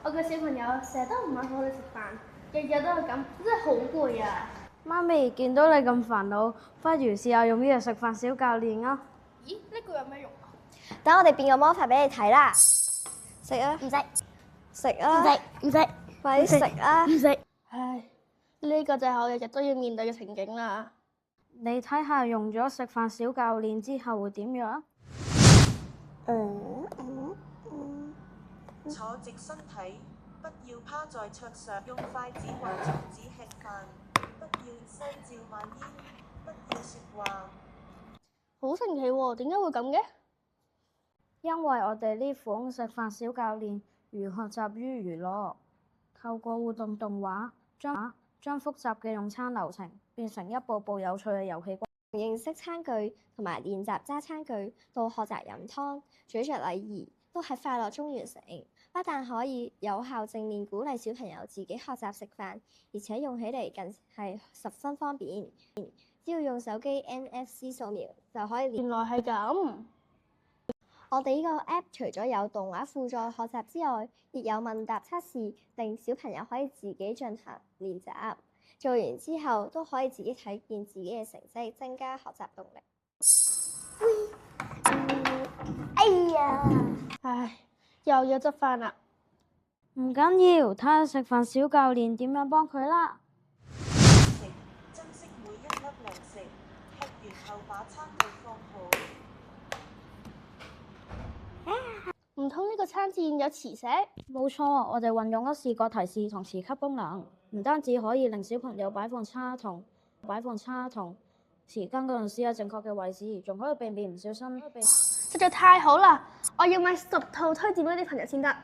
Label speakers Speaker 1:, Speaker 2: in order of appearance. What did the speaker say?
Speaker 1: 我個小朋友成日都唔肯同我哋食飯，日日都係咁，真係好攰啊！
Speaker 2: 媽咪見到你咁煩惱，不如試下用呢個食飯小教練啊！
Speaker 1: 咦？呢個有咩用啊？
Speaker 3: 等我哋變個魔法俾你睇啦！食啊！
Speaker 1: 唔使，
Speaker 3: 食啊！
Speaker 1: 唔使，
Speaker 3: 快啲食啊！
Speaker 1: 唔使。唉，呢個就係我日日都要面對嘅情景啦。
Speaker 2: 你睇下用咗食飯小教練之後會點樣？
Speaker 4: 坐直身體，不要趴在桌上，用筷子或松子吃飯，不要西照慢咽，不要說話。
Speaker 1: 好神奇喎，點解會咁嘅？
Speaker 2: 因為我哋呢款食飯小教練如學習於娛樂，透過互動動畫將複雜嘅用餐流程變成一步步有趣嘅遊戲。
Speaker 3: 認識餐具同埋練習揸餐具，到學習飲湯、咀嚼禮儀，都喺快樂中完成。不但可以有效正面鼓勵小朋友自己學習食飯，而且用起嚟更係十分方便。只要用手機 NFC 掃描就可以
Speaker 1: 原來係咁。
Speaker 3: 我哋呢個 app 除咗有動畫輔助學習之外，亦有問答測試，令小朋友可以自己進行練習。做完之後都可以自己睇見自己嘅成績，增加學習動力。
Speaker 1: 哎呀！唉，又要執飯啦。
Speaker 2: 唔緊要，睇下食飯小教練點樣幫佢啦。
Speaker 4: 珍惜每一粒糧食，吃完後把餐具放好。
Speaker 1: 唔通呢個餐墊有磁石？
Speaker 2: 冇錯，我哋運用咗視覺提示同磁吸功能，唔單止可以令小朋友擺放叉同匙羹嗰陣時有正確嘅位置，仲可以避免唔小心。
Speaker 1: 實在太好啦！我要買10套推薦俾啲朋友先得。